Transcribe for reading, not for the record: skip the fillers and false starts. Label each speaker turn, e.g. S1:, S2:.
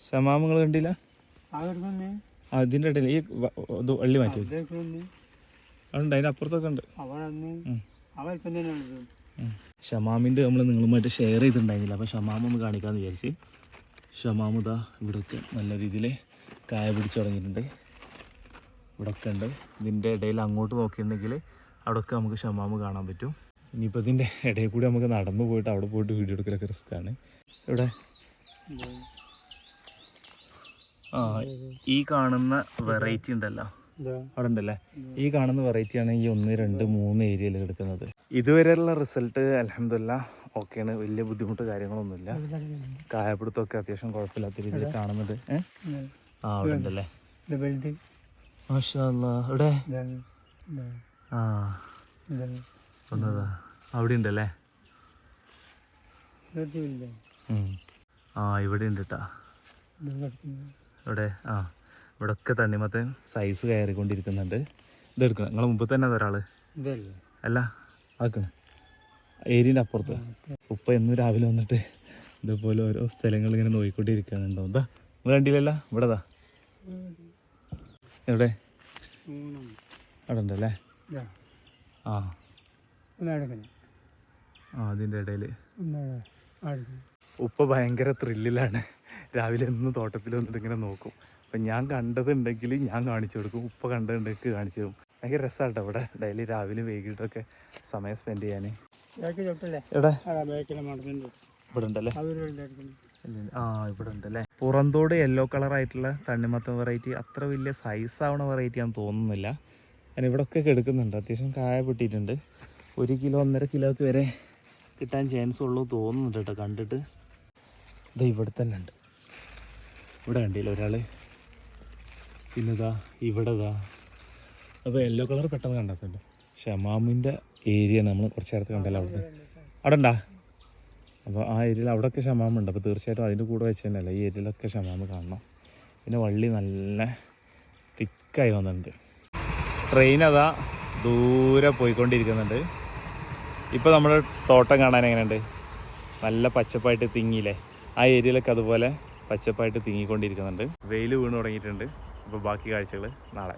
S1: ഷമാമ നിങ്ങൾ കണ്ടില്ല? അതിൻ്റെ ഇടയിൽ ഈ വള്ളി മാറ്റി അതുണ്ട്, അതിൻ്റെ അപ്പുറത്തൊക്കെ ഉണ്ട്. ഷമാമിൻ്റെ നമ്മൾ നിങ്ങളുമായിട്ട് ഷെയർ ചെയ്തിട്ടുണ്ടായിരുന്നില്ല, അപ്പോൾ ഷമാമ ഒന്ന് കാണിക്കാമെന്ന് വിചാരിച്ച്. ഷമാമുദ ഇവിടെയൊക്കെ നല്ല രീതിയിൽ കായ പിടിച്ച് തുടങ്ങിയിട്ടുണ്ട്. ഇവിടെയൊക്കെ ഉണ്ട്. ഇതിൻ്റെ ഇടയിൽ അങ്ങോട്ട് നോക്കിയിട്ടുണ്ടെങ്കിൽ അവിടെയൊക്കെ നമുക്ക് ഷമാമ് കാണാൻ പറ്റും. ഇനിയിപ്പോൾ ഇതിൻ്റെ ഇടയിൽ കൂടി നമുക്ക് നടന്നു പോയിട്ട് അവിടെ പോയിട്ട് വീഡിയോ എടുക്കലൊക്കെ റിസ്ക്കാണ്. ഇവിടെ ഈ കാണുന്ന വെറൈറ്റി ഉണ്ടല്ലോ അവിടെ ഉണ്ടല്ലേ, ഈ കാണുന്ന വെറൈറ്റിയാണ് ഈ 1, 2, 3 ഏരിയയിൽ എടുക്കുന്നത്. ഇതുവരെയുള്ള റിസൾട്ട് അൽഹംദുലില്ലാ ഓക്കെയാണ്, വലിയ ബുദ്ധിമുട്ട് കാര്യങ്ങളൊന്നുമില്ല. കായപ്പിടുത്തമൊക്കെ അത്യാവശ്യം കുഴപ്പമില്ലാത്ത രീതിയിൽ കാണുന്നുണ്ട്. അവിടെ ഉണ്ടല്ലേ, മാഷാ അല്ലാ. ഇവിടെ ഒന്നതാ അവിടെ ഉണ്ടല്ലേ. ഇവിടെ ഉണ്ട് കേട്ടാ. ഇവിടെ ഇവിടെ ഒക്കെ തണ്ണിമത്തൻ സൈസ് കയറിക്കൊണ്ടിരിക്കുന്നുണ്ട്. ഇതെടുക്കണം നിങ്ങളെ മുമ്പ് തന്നെ ഒരാൾ അല്ല ആക്കണം ഏരിയൻ്റെ അപ്പുറത്ത്. ഉപ്പ എന്നും രാവിലെ വന്നിട്ട് ഇതുപോലെ ഓരോ സ്ഥലങ്ങൾ ഇങ്ങനെ നോക്കിക്കൊണ്ടിരിക്കുകയാണുണ്ടോ. എന്താ നിങ്ങൾ കണ്ടില്ലല്ലോ, ഇവിടെതാ. എവിടെ അവിടെ ഉണ്ടല്ലേ. അതിൻ്റെ ഇടയിൽ ഉപ്പ ഭയങ്കര ത്രില്ലിലാണ്. രാവിലെ എന്നും തോട്ടത്തിൽ വന്നിട്ട് ഇങ്ങനെ നോക്കും. അപ്പം ഞാൻ കണ്ടതുണ്ടെങ്കിൽ ഞാൻ കാണിച്ചു കൊടുക്കും, ഉപ്പ കണ്ടതുണ്ടെങ്കിൽ കാണിച്ചു തരും. ഭയങ്കര രസമാണ് കേട്ടോ ഇവിടെ ഡെയിലി രാവിലെ വൈകിട്ടൊക്കെ സമയം സ്പെൻഡ് ചെയ്യാൻ. എവിടെ ഇവിടെ ഉണ്ടല്ലേ, ഇവിടെ ഉണ്ടല്ലേ. പുറന്തോട് യെല്ലോ കളറായിട്ടുള്ള തണ്ണിമത്തൻ വെറൈറ്റി അത്ര വലിയ സൈസ് ആവണ വെറൈറ്റി ആണെന്ന് തോന്നുന്നില്ല. ഞാൻ ഇവിടെ ഒക്കെ എടുക്കുന്നുണ്ട്, അത്യാവശ്യം കായ പൊട്ടിയിട്ടുണ്ട്. 1 കിലോ 1.5 കിലോക്ക് വരെ കിട്ടാൻ ചാൻസ് ഉള്ളൂ തോന്നുന്നുണ്ട് കേട്ടോ കണ്ടിട്ട്. ഇത് ഇവിടെ തന്നെ ഉണ്ട്, ഇവിടെ കണ്ടില്ല ഒരാൾ. പിന്നെതാ ഇവിടെ ഇതാ. അപ്പോൾ യെല്ലോ കളർ പെട്ടെന്ന് കണ്ടെത്തുന്നുണ്ട്. ഷമാമിൻ്റെ ഏരിയ നമ്മൾ കുറച്ച് നേരത്തെ കണ്ടല്ലോ അവിടുന്ന്. അവിടെ ഉണ്ടാ. അപ്പോൾ ആ ഏരിയയിൽ അവിടെയൊക്കെ ഷമാമുണ്ട്. അപ്പോൾ തീർച്ചയായിട്ടും അതിൻ്റെ കൂടെ വെച്ച് തന്നെയല്ല ഈ ഏരിയയിലൊക്കെ ഷമാമ് കാണണം. പിന്നെ വള്ളി നല്ല തിക്കായി വന്നിട്ടുണ്ട്. ട്രെയിൻ അതാ ദൂരെ പോയിക്കൊണ്ടിരിക്കുന്നുണ്ട്. ഇപ്പോൾ നമ്മുടെ തോട്ടം കാണാൻ എങ്ങനെയുണ്ട്, നല്ല പച്ചപ്പായിട്ട് തിങ്ങിയില്ലേ. ആ ഏരിയയിലൊക്കെ അതുപോലെ പച്ചപ്പായിട്ട് തിങ്ങിക്കൊണ്ടിരിക്കുന്നുണ്ട്. വെയിൽ വീണ് തുടങ്ങിയിട്ടുണ്ട്. അപ്പോൾ ബാക്കി കാഴ്ചകൾ നാളെ.